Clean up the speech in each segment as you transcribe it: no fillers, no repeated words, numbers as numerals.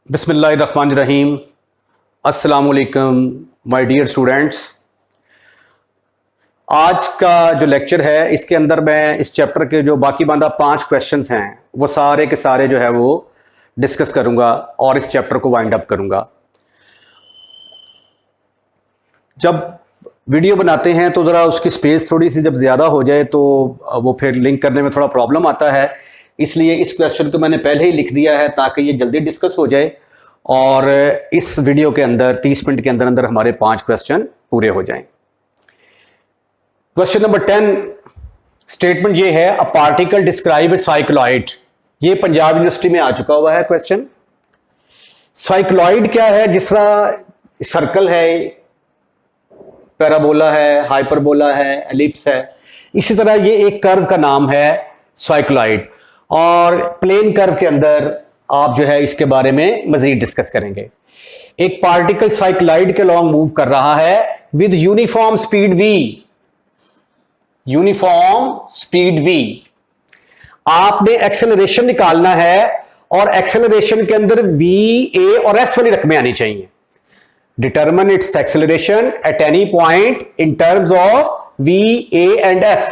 बिस्मिल्लाहिर्रहमानिर्रहीम। अस्सलाम वालेकुम माय डियर स्टूडेंट्स। आज का जो लेक्चर है इसके अंदर मैं इस चैप्टर के जो बाकी बांधा 5 क्वेश्चंस हैं वो सारे के सारे जो है वो डिस्कस करूंगा और इस चैप्टर को वाइंड अप करूंगा। जब वीडियो बनाते हैं तो ज़रा उसकी स्पेस थोड़ी सी जब ज़्यादा हो जाए तो वो फिर लिंक करने में थोड़ा प्रॉब्लम आता है, इसलिए इस क्वेश्चन को मैंने पहले ही लिख दिया है ताकि ये जल्दी डिस्कस हो जाए और इस वीडियो के अंदर 30 मिनट के अंदर अंदर हमारे 5 क्वेश्चन पूरे हो जाएं। क्वेश्चन नंबर 10 स्टेटमेंट ये है, a particle describe A cycloid. ये पंजाब यूनिवर्सिटी में आ चुका हुआ है क्वेश्चन। साइक्लॉइड क्या है? जिस तरह सर्कल है, पैराबोला है, हाइपरबोला है, एलिप्स है, इसी तरह ये एक कर्व का नाम है साइक्लॉइड। और प्लेन कर्व के अंदर आप जो है इसके बारे में मजीद डिस्कस करेंगे। एक पार्टिकल साइक्लॉइड के लॉन्ग मूव कर रहा है with uniform speed v। Uniform speed v। आपने एक्सेलरेशन निकालना है और एक्सेलरेशन के अंदर v, a और s वाली रकमें आनी चाहिए। Determine it's acceleration at any point in terms of v, a and s।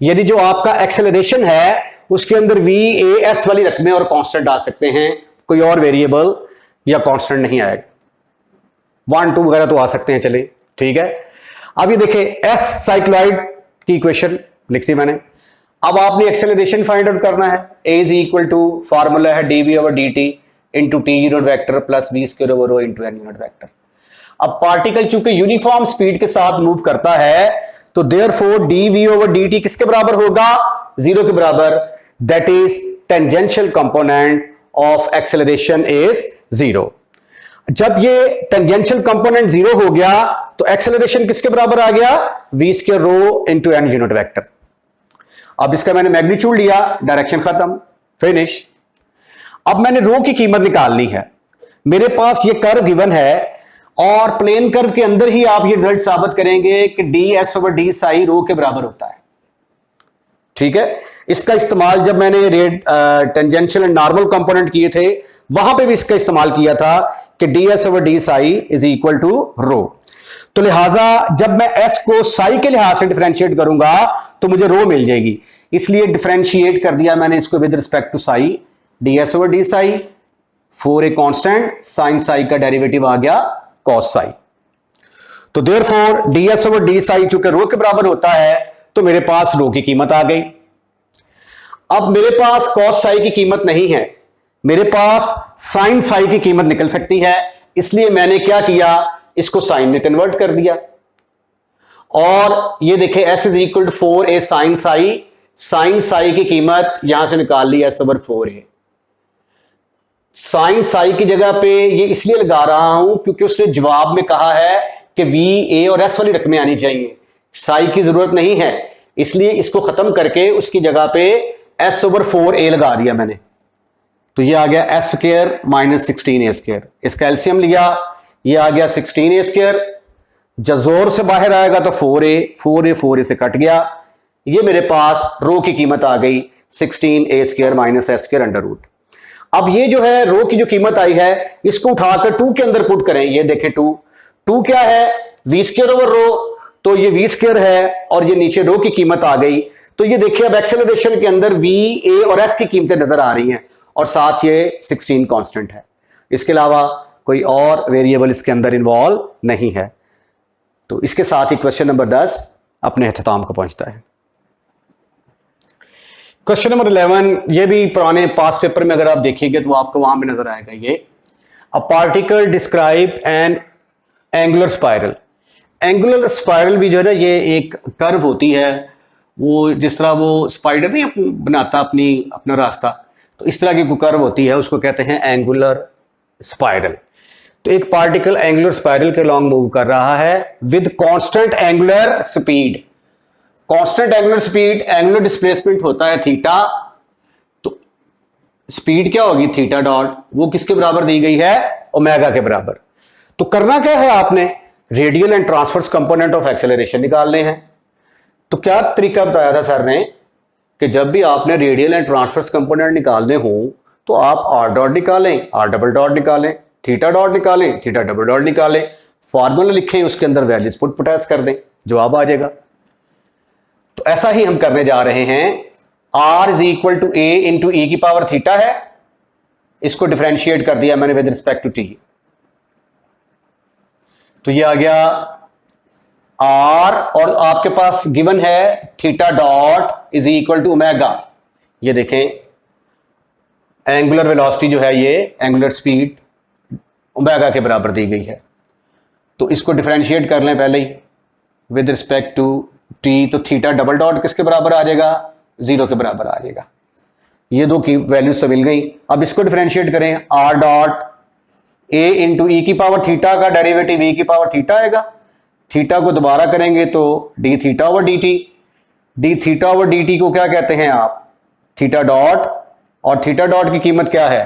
यदि जो आपका एक्सेलरेशन है उसके अंदर v, a, s वाली रकमें और कांस्टेंट आ सकते हैं, कोई और वेरिएबल या कांस्टेंट नहीं आएगा। 1, 2 वगैरह तो आ सकते हैं, चले ठीक है। अब ये देखें, s साइक्लॉइड की इक्वेशन लिख दी मैंने। अब आपने एक्सेलरेशन फाइंड आउट करना है। a is equal to formula है dv over dt into t unit vector plus v square over rho into n unit vector. अब पार्टिकल चूंकि यूनिफॉर्म स्पीड के साथ मूव करता है तो देयरफॉर dv ओवर dt किसके बराबर होगा? 0 के बराबर। That is tangential component of acceleration is 0। जब ये टेंजेंशियल कंपोनेंट 0 हो गया तो एक्सेलरेशन किसके बराबर आ गया? v square rho into n unit vector. अब इसका मैंने मैग्नीट्यूड लिया, डायरेक्शन खत्म, फिनिश। अब मैंने रो की कीमत निकालनी है। मेरे पास ये कर्व गिवन है और प्लेन कर्व के अंदर ही आप ये रिजल्ट साबित करेंगे कि ds ओवर d साई रो के बराबर होता है, ठीक है। इसका इस्तेमाल जब मैंने टेंजेंशियल एंड नॉर्मल कंपोनेंट किए थे वहां पे भी इसका इस्तेमाल किया था कि ds over d psi is equal to rho. तो लिहाजा जब मैं s को साई के लिहाज से डिफरेंशिएट करूंगा तो मुझे रो मिल जाएगी, इसलिए डिफरेंशिएट कर दिया मैंने इसको with respect to psi. ds over d psi, 4a constant, sine psi का डेरिवेटिव आ गया कॉस साई। तो therefore ds over d psi चूंकि रो के बराबर होता है तो मेरे पास रो की कीमत आ गई। अब मेरे पास कॉस साई की कीमत नहीं है, मेरे पास साइन साई की कीमत निकल सकती है, इसलिए मैंने क्या किया, इसको साइन में कन्वर्ट कर दिया। और ये देखें s is equal to 4a sine psi. Sine psi की कीमत यहां से निकाल ली s over 4a। Sine psi की जगह पे ये इसलिए लगा रहा हूं क्योंकि उसने जवाब में कहा है कि v, a और s वाली रकमें आनी चाहिए, साई की जरूरत नहीं है, इसलिए इसको खत्म करके उसकी जगह पे s ओवर 4a लगा दिया मैंने। तो ये आ गया s square minus 16a square. इसका एलसीएम लिया, ये आ गया 16a स्क्वायर। जब जोर से बाहर आएगा तो 4a से कट गया। ये मेरे पास रो की कीमत आ गई 16a square minus s square under root. अब ये जो है रो की जो कीमत आई है इसको उठाकर 2 के अंदर पुट करें। ये देखें 2 क्या है? v स्क्वायर ओवर रो, तो ये v स्क्वायर है और ये नीचे रो की कीमत आ गई। तो ये देखिए अब एक्सेलरेशन के अंदर v, a और s की कीमतें नजर आ रही हैं और साथ ये 16 कांस्टेंट है। इसके अलावा कोई और वेरिएबल इसके अंदर इन्वॉल्व नहीं है। तो इसके साथ ही क्वेश्चन नंबर 10 अपने अख्ताम को पहुंचता है। क्वेश्चन नंबर 11, ये भी पुराने पास पेपर में अगर आप देखिएगा तो आपको वहां पे नजर आएगा ये, a particle describe N angular spiral. Angular spiral भी जो है ना ये एक कर्व होती है, वो जिस तरह वो स्पाइडर नहीं बनाता अपना रास्ता, तो इस तरह की कोई कर्व होती है, उसको कहते हैं एंगुलर स्पाइरल। तो एक पार्टिकल एंगुलर स्पाइरल के लॉन्ग मूव कर रहा है with constant angular speed. Constant angular speed, angular displacement होता है थीटा, तो स्पीड क्या होगी? थीटा डॉट, वो किसके बराबर दी गई है? ओमेगा के बराबर। तो करना क्या है, आपने radial and transverse component of acceleration निकालने हैं। तो क्या तरीका बताया था सर ने कि जब भी आपने रेडियल एंड ट्रांसवर्स कंपोनेंट निकालने हो तो आप आर डॉट निकालें, आर डबल डॉट निकालें, थीटा डॉट निकालें, थीटा डबल डॉट निकालें, फॉर्मूला लिखें, उसके अंदर वैल्यूज पुट ऐस कर दें, जवाब आ जाएगा। तो ऐसा ही हम करने जा रहे हैं। R is equal to a into e की पावर थीटा है, इसको डिफरेंशिएट कर दिया मैंने विद रिस्पेक्ट टू टी, तो ये आ गया आर, और आपके पास गिवन है theta dot is equal to omega. ये देखें एंगुलर वेलोसिटी जो है, ये एंगुलर स्पीड ओमेगा के बराबर दी गई है, तो इसको डिफरेंशिएट कर लें पहले ही विद रिस्पेक्ट टू टी, तो थीटा डबल डॉट किसके बराबर आ जाएगा, 0 के बराबर आ जाएगा। ये दो की वैल्यूज तो मिल गई। अब इसको डिफरेंशिएट करें, R dot A into e की पावर थीटा का डेरिवेटिव ई की पावर थीटा आएगा, थीटा को दोबारा करेंगे तो D theta over D T, D theta over D T को क्या कहते हैं आप, थीटा डॉट, और थीटा डॉट की कीमत क्या है,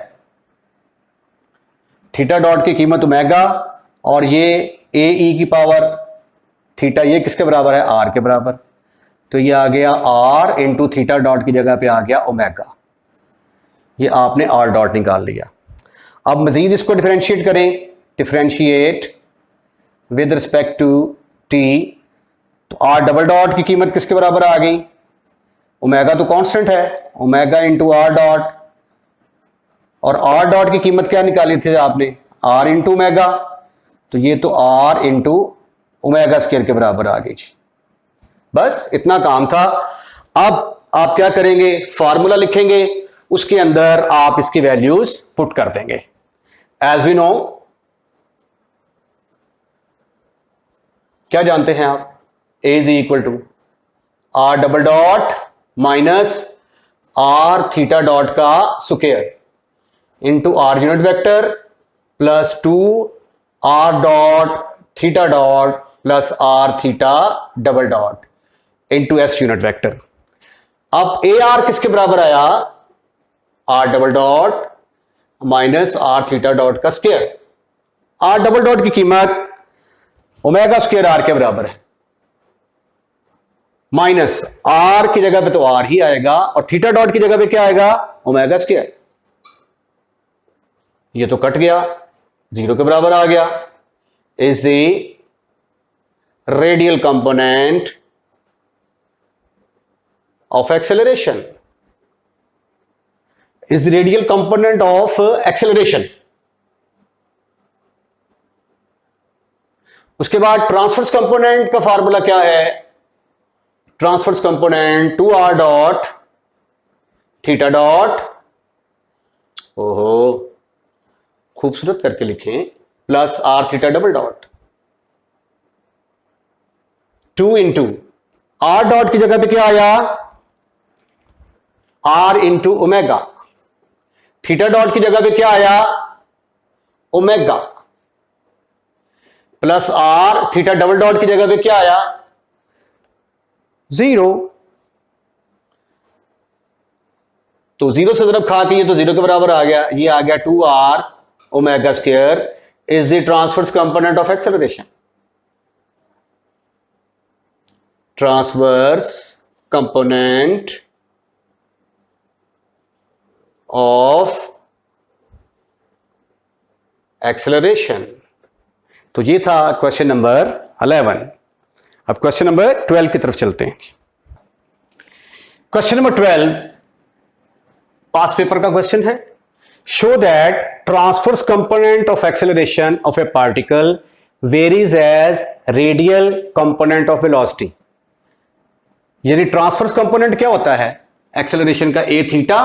थीटा डॉट की कीमत ओमेगा, और ये ए ई की पावर थीटा ये किसके बराबर है, आर के बराबर, तो ये आ गया आर इंटू थीटा डॉट की जगह पे आ गया ओमेगा। ये आपने आर डॉट निकाल लिया। अब मजीद इसको डिफरेंशिएट करें, differentiate with respect to T, तो आर डबल डॉट की कीमत किसके बराबर आ गई, ओमेगा तो कांस्टेंट है, ओमेगा इंटू आर डॉट, और आर डॉट की कीमत क्या निकाली थी आपने, आर इंटू ओमेगा, तो ये तो आर इंटू ओमेगा स्क्वायर के बराबर आ गई। बस इतना काम था। अब आप क्या करेंगे, फार्मूला लिखेंगे, उसके अंदर आप इसकी वैल्यूज पुट कर देंगे। एज वी नो, क्या जानते हैं आप, a is equal to r double dot minus r theta dot का square into r unit vector plus 2 r dot theta dot plus are theta double dot into s unit vector. अब a r किसके बराबर आया, r double dot minus r theta dot का square. R double dot की कीमत omega square r के बराबर है, माइनस आर की जगह पे तो आर ही आएगा, और थीटा डॉट की जगह पे क्या आएगा, ओमेगा स्क्वायर। ये तो कट गया, 0 के बराबर आ गया। Is the radial component of acceleration, is radial component of acceleration. उसके बाद ट्रांसवर्स कंपोनेंट का फार्मूला क्या है, transverse component 2r dot theta dot, ओहो खूबसूरत करके लिखें, plus are theta double dot, 2 into are dot की जगह पे क्या आया, R into omega, theta dot की जगह पे क्या आया, omega, plus are theta double dot की जगह पे क्या आया, 0। तो 0 से जब खा के ये तो 0 के बराबर आ गया, ये आ गया 2r omega square is the transverse component of acceleration. Transverse component of acceleration. तो ये था क्वेश्चन नंबर 11। अब क्वेश्चन नंबर 12 की तरफ चलते हैं। क्वेश्चन नंबर 12 पास पेपर का क्वेश्चन है। Show that transverse component of acceleration of a particle varies as radial component of velocity. यानी ट्रांसवर्स कंपोनेंट क्या होता है एक्सेलरेशन का, ए थीटा।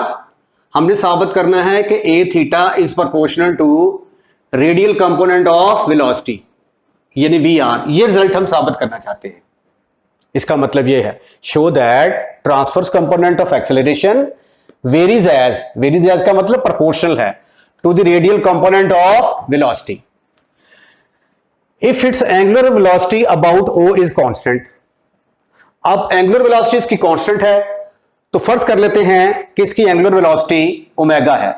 हमने साबित करना है कि a theta is proportional to radial component of velocity यानी वी आर। ये रिजल्ट हम साबित करना चाहते हैं। इसका मतलब ये है show that transverse component of acceleration varies as का मतलब प्रोपोर्शनल है to the radial component of velocity if its angular velocity about o is constant. अब एंगुलर वेलोसिटी इसकी कांस्टेंट है, तो फर्ज कर लेते हैं कि इसकी एंगुलर वेलोसिटी ओमेगा है।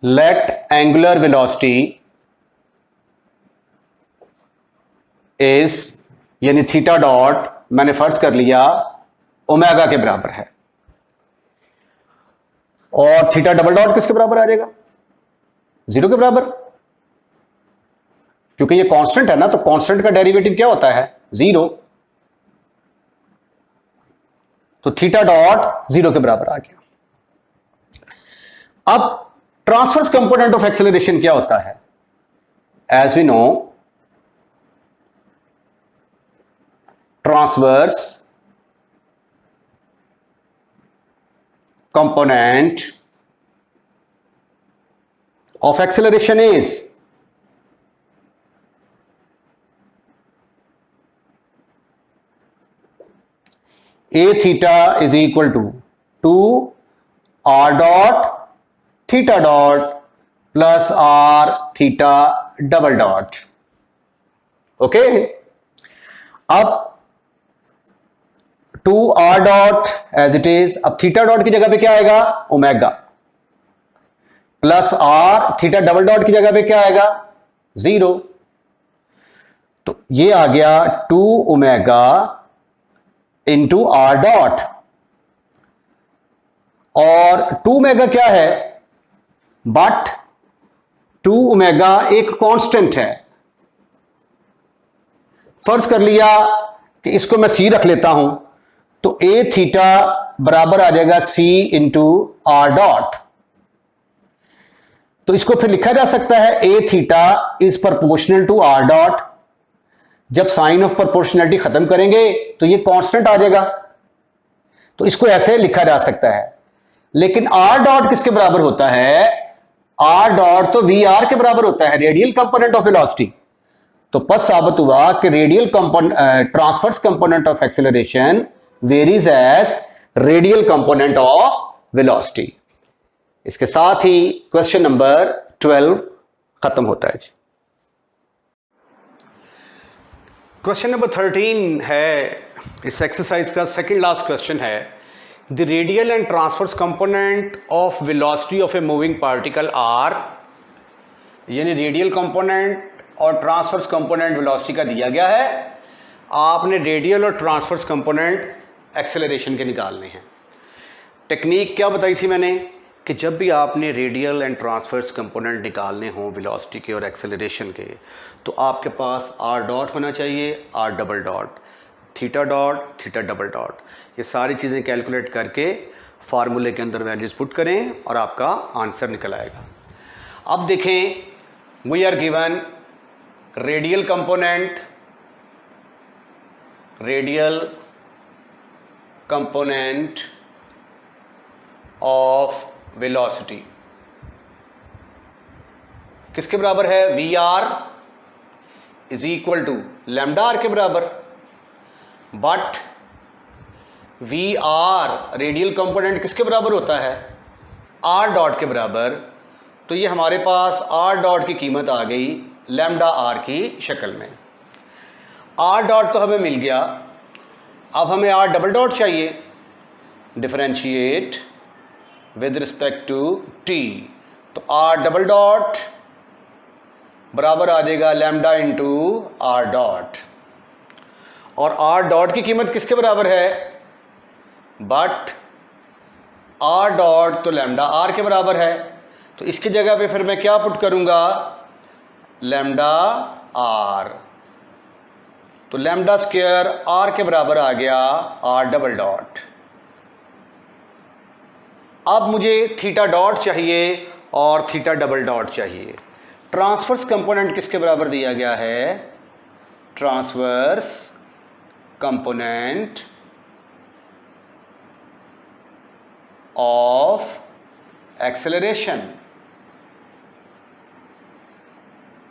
लेट एंगुलर वेलोसिटी इज यानी थीटा डॉट मैंने फर्ज कर लिया ओमेगा के बराबर है। और थीटा डबल डॉट किसके बराबर आ जाएगा? 0 के बराबर, क्योंकि ये कांस्टेंट है ना, तो कांस्टेंट का डेरिवेटिव क्या होता है? 0। तो थीटा डॉट 0 के बराबर आ गया। अब ट्रांसवर्स कंपोनेंट ऑफ एक्सेलरेशन क्या होता है? As we know, transverse component of acceleration is a theta is equal to 2 r dot theta dot plus r theta double dot. Okay, अब 2r dot as it is, अब theta dot की जगह पे क्या आएगा? Omega, plus r theta double dot की जगह पे क्या आएगा? 0। तो ये आ गया 2 ओमेगा इंटू आर डॉट, और 2 ओमेगा क्या है? बट 2 ओमेगा एक कांस्टेंट है। फर्ज कर लिया कि इसको मैं c रख लेता हूं, तो a थीटा बराबर आ जाएगा c इंटू आर डॉट। तो इसको फिर लिखा जा सकता है a theta is proportional to are dot. जब साइन ऑफ प्रोपोर्शनलिटी खत्म करेंगे तो ये कांस्टेंट आ जाएगा, तो इसको ऐसे लिखा जा सकता है। लेकिन आर डॉट किसके बराबर होता है? आर डॉट तो वी आर के बराबर होता है, रेडियल कंपोनेंट ऑफ वेलोसिटी। तो पद साबित हुआ कि radial transverse component of acceleration varies as radial component of velocity. इसके साथ ही क्वेश्चन नंबर 12 खत्म होता है जी। क्वेश्चन नंबर 13 है इस एक्सरसाइज का सेकंड लास्ट क्वेश्चन है। The radial and transverse component of velocity of a moving particle R, यानी रेडियल कंपोनेंट और ट्रांसवर्स कंपोनेंट वेलोसिटी का दिया गया है। आपने रेडियल और ट्रांसवर्स कंपोनेंट एक्सेलरेशन के निकालने हैं। टेक्निक क्या बताई थी मैंने कि जब भी आपने रेडियल एंड ट्रांसवर्स कंपोनेंट निकालने हों वेलोसिटी के और एक्सेलरेशन के, तो आपके पास आर डॉट होना चाहिए, R double dot, theta dot, theta double dot. ये सारी चीज़ें कैलकुलेट करके फार्मूले के अंदर वैल्यूज पुट करें और आपका आंसर निकल आएगा। अब देखें, we are given radial component, radial component of velocity किसके बराबर है? V are is equal to lambda are के बराबर। But V R radial component किसके बराबर होता है? आर डॉट के बराबर। तो ये हमारे पास आर डॉट की कीमत आ गई लैम्डा आर की शक्ल में। आर डॉट तो हमें मिल गया, अब हमें आर डबल डॉट चाहिए। Differentiate with respect to T, तो आर डबल डॉट बराबर आ जाएगा लैम्डा इंटू आर डॉट। और आर डॉट की कीमत किसके बराबर है? बट आर डॉट तो लैम्डा आर के बराबर है, तो इसकी जगह पे फिर मैं क्या पुट करूंगा? Lambda r. तो लैम्डा स्क्वायर आर के बराबर आ गया आर डबल डॉट। अब मुझे थीटा डॉट चाहिए और थीटा डबल डॉट चाहिए। ट्रांसवर्स कंपोनेंट किसके बराबर दिया गया है? ट्रांसवर्स कंपोनेंट ऑफ एक्सेलरेशन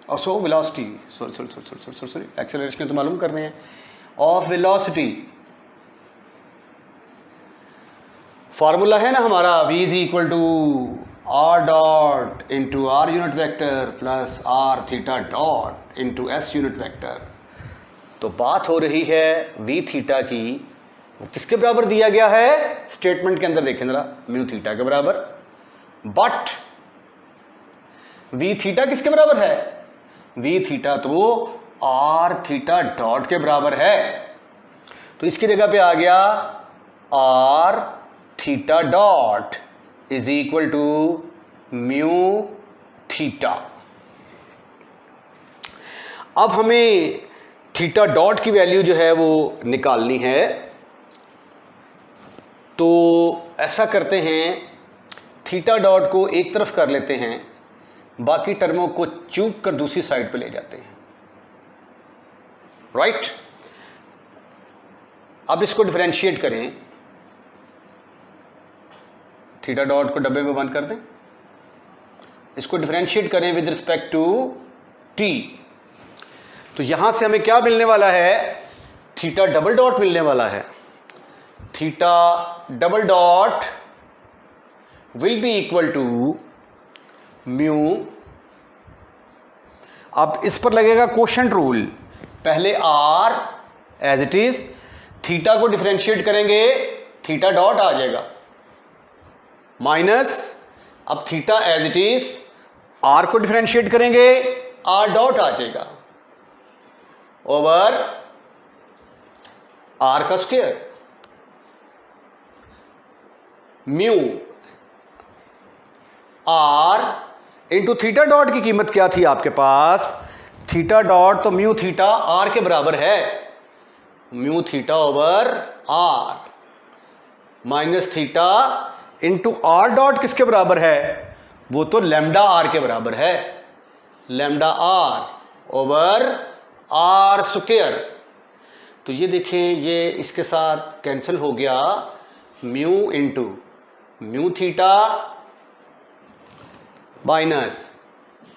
और सो वेलोसिटी, सॉरी एक्सेलरेशन तो मालूम कर रहे हैं, ऑफ वेलोसिटी। फॉर्मूला है ना हमारा, v is equal to are dot into r unit vector plus are theta dot into s unit vector. तो बात हो रही है v थीटा की, वो किसके बराबर दिया गया है? स्टेटमेंट के अंदर देखें जरा, म्यू थीटा के बराबर। बट v थीटा किसके बराबर है? v थीटा तो आर थीटा डॉट के बराबर है, तो इसकी जगह पे आ गया r theta dot is equal to mu theta. अब हमें थीटा डॉट की वैल्यू जो है वो निकालनी है। तो ऐसा करते हैं, थीटा डॉट को एक तरफ कर लेते हैं, बाकी टर्मों को चूक कर दूसरी साइड पे ले जाते हैं। राइट? अब इसको डिफरेंशिएट करें, थीटा डॉट को डब्बे में बंद कर दें, इसको डिफरेंशिएट करें विद रिस्पेक्ट टू टी। तो यहां से हमें क्या मिलने वाला है? थीटा डबल डॉट मिलने वाला है। Theta double dot will be equal to mu, अब इस पर लगेगा क्वोशंट रूल, पहले r as it is, theta को डिफरेंशिएट करेंगे थीटा डॉट आ जाएगा, माइनस अब theta as it is, r को डिफरेंशिएट करेंगे आर डॉट आ जाएगा, ओवर आर का square, mu r into theta dot की कीमत क्या थी आपके पास? थीटा डॉट तो म्यू थीटा आर के बराबर है, mu theta over r, minus theta into are dot किसके बराबर है? वो तो लैम्डा आर के बराबर है, lambda r over r square. तो ये देखें, ये इसके साथ कैंसिल हो गया, mu into mu theta minus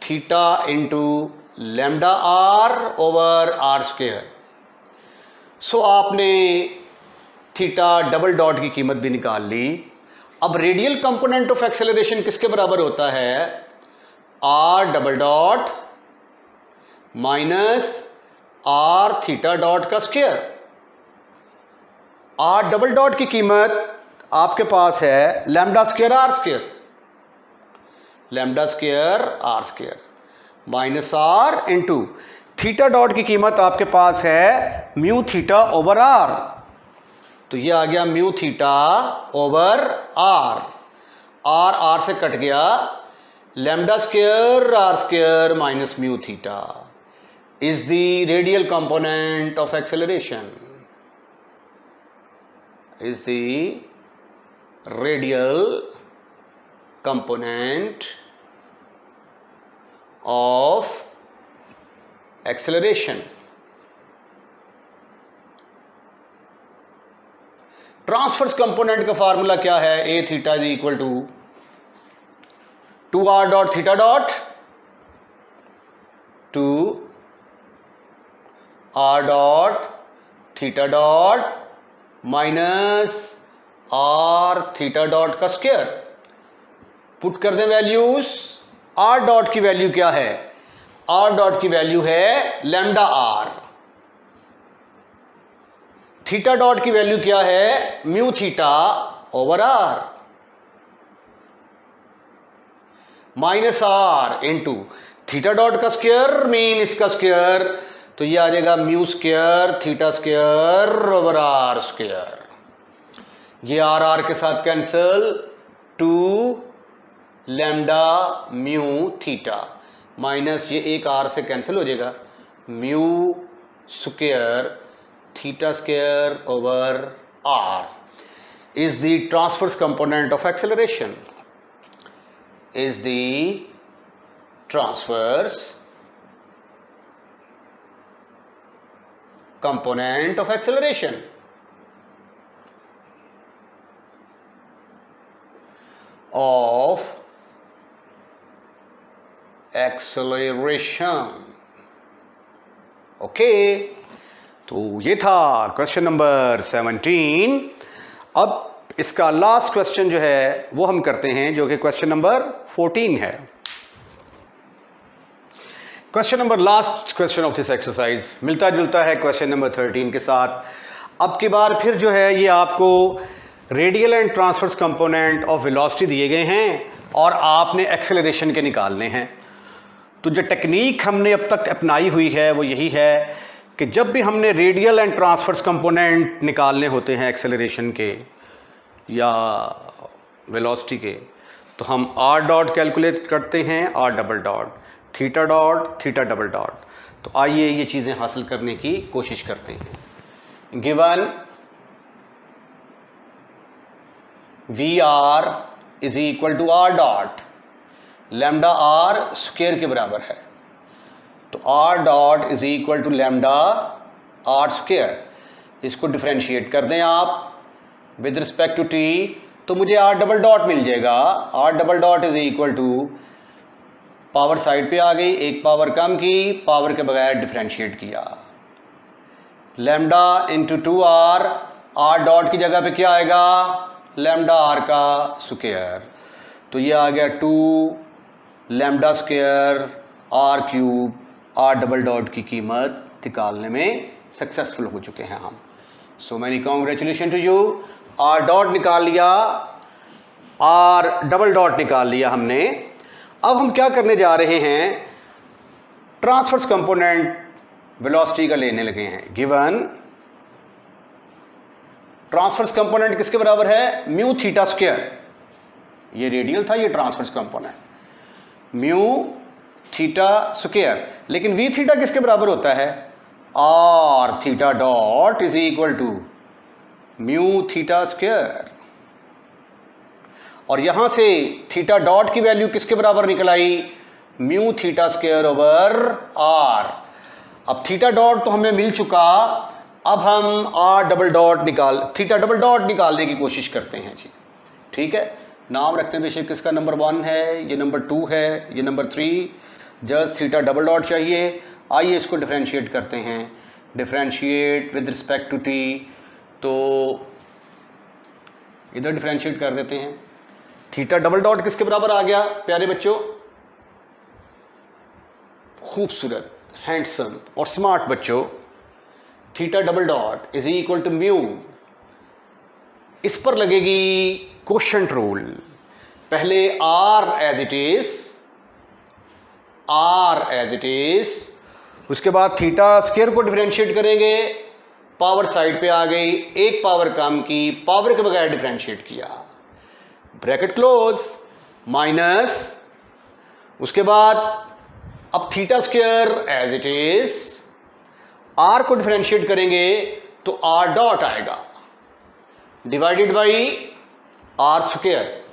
theta into lambda r over r square. So आपने थीटा डबल डॉट की कीमत भी निकाल ली। अब रेडियल कंपोनेंट ऑफ एक्सेलरेशन किसके बराबर होता है? R double dot minus r theta dot का स्क्वायर। आर डबल डॉट की कीमत आपके पास है lambda square r square, lambda square r square minus r into theta dot की कीमत आपके पास है म्यू थीटा ओवर आर। तो ये आ गया mu theta over r, r r से कट गया, lambda square r square minus mu theta is the radial component of acceleration, is the radial component of acceleration. Transverse component का formula क्या है? A theta is equal to 2 r dot theta dot 2 r dot theta dot minus r theta dot का square. Put कर दें values. R dot की value क्या है? Are dot की वैल्यू है लैम्डा आर। थीटा डॉट की वैल्यू क्या है? Mu theta over r minus r into theta dot का स्क्वायर मीन इसका स्क्वायर, तो ये आ जाएगा mu square theta square over r square. ये आर आर के साथ cancel, 2 lambda mu theta minus ये एक आर से कैंसिल हो जाएगा, mu square theta square over r is the transverse component of acceleration, is the transverse component of acceleration. Okay, तो ये था क्वेश्चन नंबर 17। अब इसका लास्ट क्वेश्चन जो है वो हम करते हैं, जो कि क्वेश्चन नंबर 14 है। Question number last question of this exercise मिलता जुलता है क्वेश्चन नंबर 13 के साथ। अब की बार फिर जो है ये आपको radial and transverse component of velocity दिए गए हैं और आपने एक्सेलरेशन के निकालने हैं। तो जो टेक्निक हमने अब तक अपनाई हुई है वो यही है कि जब भी हमने रेडियल एंड ट्रांसवर्स कंपोनेंट निकालने होते हैं एक्सेलरेशन के या वेलोसिटी के, तो हम आर डॉट कैलकुलेट करते हैं, r double dot, theta dot, theta double dot. तो आइए ये चीज़ें हासिल करने की कोशिश करते हैं। Given v are is equal to are dot, lambda r square के बराबर है, तो r dot is equal to lambda r square. इसको डिफरेंशिएट कर दें आप विद रिस्पेक्ट टू टी, तो मुझे आर डबल डॉट मिल जाएगा। R double dot is equal to, power side पे आ गई, एक पावर कम की, पावर के बगैर डिफरेंशिएट किया, lambda into two r, r dot की जगह पे क्या आएगा, लैम्डा आर का स्क्वायर। तो ये आ गया 2 lambda square r cube. R double dot की कीमत निकालने में सक्सेसफुल हो चुके हैं हम। So many congratulation to you. R dot निकाल लिया, आर डबल डॉट निकाल लिया हमने। अब हम क्या करने जा रहे हैं, ट्रांसवर्स कंपोनेंट वेलोसिटी का लेने लगे हैं। गिवन ट्रांसवर्स कंपोनेंट किसके बराबर है, म्यू थीटा स्क्वायर। ये रेडियल था, ये transverse component mu theta square. लेकिन वी थीटा किसके बराबर होता है, r theta dot is equal to mu theta square. और यहां से थीटा डॉट की वैल्यू किसके बराबर निकल आई, mu theta square over r. अब थीटा डॉट तो हमें मिल चुका, अब हम r double dot theta double dot निकालने की कोशिश करते हैं जी। ठीक है, नाम रखते हैं बेशक किसका नंबर 1 है, ये नंबर 2 है, ये number 3, just theta double dot चाहिए। आइए इसको डिफरेंशिएट करते हैं, differentiate with respect to T. तो इधर डिफरेंशिएट कर देते हैं। थीटा डबल डॉट किसके बराबर आ गया प्यारे बच्चों, खूबसूरत, हैंडसम और स्मार्ट बच्चों, theta double dot is equal to mu. इस पर लगेगी क्वोशंट रूल। पहले आर एज इट इज, उसके बाद थीटा स्क्वायर को डिफरेंशिएट करेंगे, पावर साइड पे आ गई, एक पावर कम की, पावर के बगैर डिफरेंशिएट किया, ब्रैकेट क्लोज, माइनस, उसके बाद अब theta square as it is, r को डिफरेंशिएट करेंगे तो आर डॉट आएगा, divided by r square.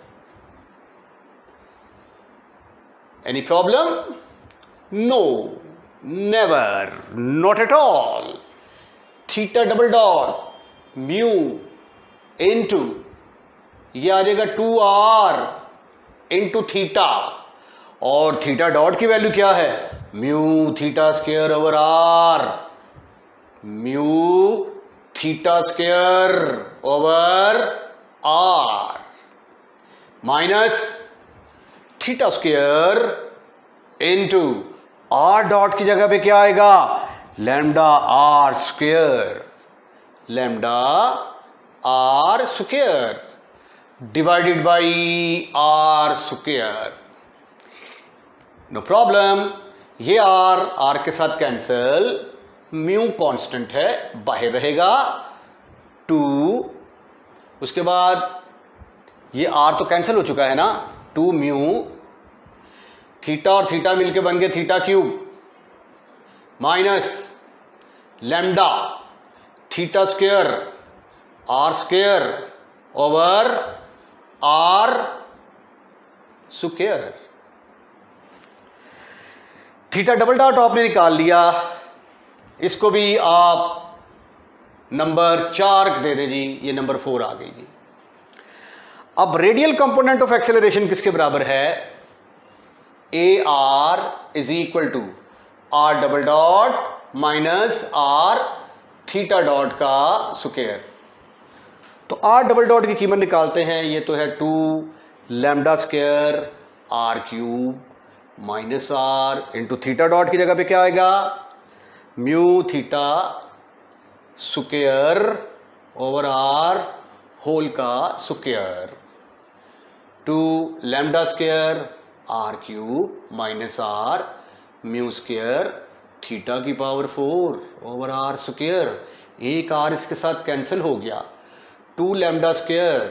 Any problem, no, never, not at all. Theta double dot mu into, ये आ जाएगा 2r इंटू थीटा, और थीटा डॉट की वैल्यू क्या है, mu theta square over r, mu theta square over r, minus theta square into are dot की जगह पे क्या आएगा, lambda r square, lambda r square divided by r square. No problem, ये r के साथ कैंसल, म्यू कांस्टेंट है, बाहर रहेगा 2, उसके बाद ये आर तो कैंसिल हो चुका है ना, 2 म्यू, थीटा और थीटा मिलके बन गए theta cube, minus lambda theta square r square over r square. Theta double dot आपने निकाल लिया, इसको भी आप नंबर 4 दे दें जी, ये नंबर 4 आ गई जी। अब रेडियल कंपोनेंट ऑफ एक्सेलरेशन किसके बराबर है, a r is equal to r double dot minus r theta dot का स्क्वायर। तो आर डबल डॉट की कीमत निकालते हैं, ये तो है 2 lambda square r cube minus r into theta dot की जगह पे क्या आएगा, mu theta square over r whole का square, 2 lambda square r cube minus r mu square theta की पावर 4 ओवर आर स्क्वायर। एक आर इसके साथ कैंसिल हो गया, 2 lambda square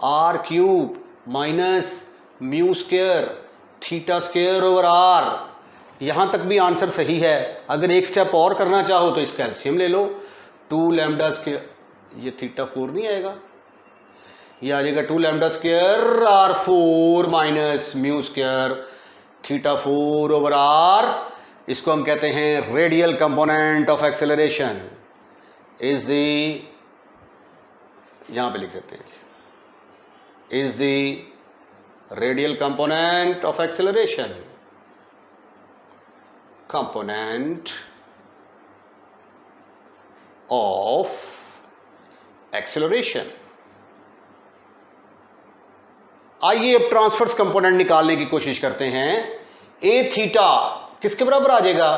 r cube minus mu square theta square over r. यहां तक भी आंसर सही है। अगर एक स्टेप और करना चाहो तो इसका एलसीएम ले लो, 2 लैम्डा स्क्वायर, ये थीटा 4 नहीं आएगा, ये आ जाएगा 2 lambda square r 4 minus mu square theta 4 over r. इसको हम कहते हैं radial component of acceleration is the, यहां पे लिख देते हैं, is the radial component of acceleration, component of acceleration. आइए अब ट्रांसवर्स कंपोनेंट निकालने की कोशिश करते हैं। ए थीटा किसके बराबर आ जाएगा?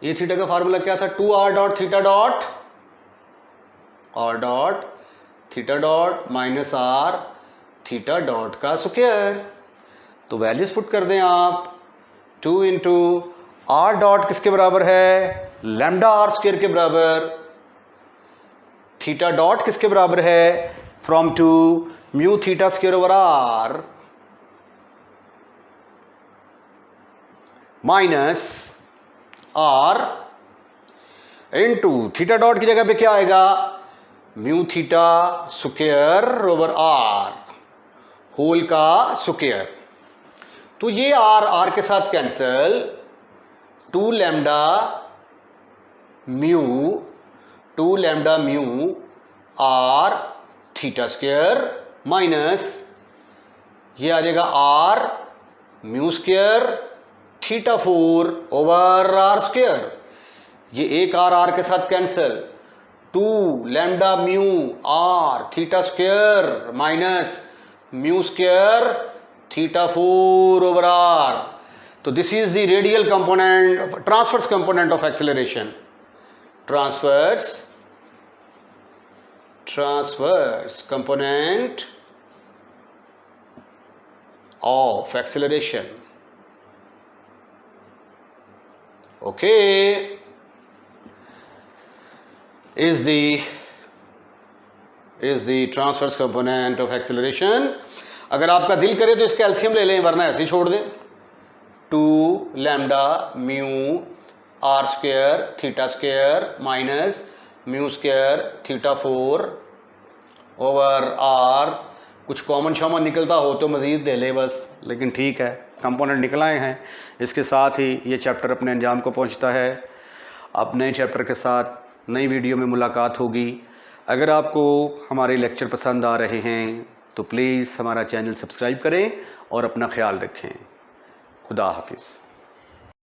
ए थीटा का फार्मूला क्या था? 2r dot theta dot r dot theta dot minus r theta dot का स्क्वायर। तो वैल्यूज पुट कर दें आप, 2 इंटू r डॉट किसके बराबर है? लैम्डा r स्क्वायर के बराबर। थीटा डॉट किसके बराबर है? From 2 mu theta square over r minus r into theta dot की जगह पे क्या आएगा? Mu theta square over r whole का स्क्वायर। तो ये r के साथ cancel, 2 lambda mu r theta square minus ये आ जाएगा r mu square theta 4 over r square. ये एक r के साथ cancel, 2 lambda mu r theta square minus mu square theta 4 over r। तो this is the radial component, transverse component of acceleration, transverse component of acceleration. Okay, is the transverse component of acceleration. अगर आपका दिल करे तो इसका LCM ले लें, वरना ऐसे ही छोड़ दें। 2 lambda mu r square theta square minus mu square theta 4 over r। कुछ कॉमन शॉमन निकलता हो तो मज़ीद दे ले बस, लेकिन ठीक है, कंपोनेंट निकल आए हैं। इसके साथ ही ये चैप्टर अपने अंजाम को पहुंचता है। अब नए चैप्टर के साथ नई वीडियो में मुलाकात होगी। अगर आपको हमारे लेक्चर पसंद आ रहे हैं तो प्लीज़ हमारा चैनल सब्सक्राइब करें और अपना ख्याल रखें। खुदा हाफिज़।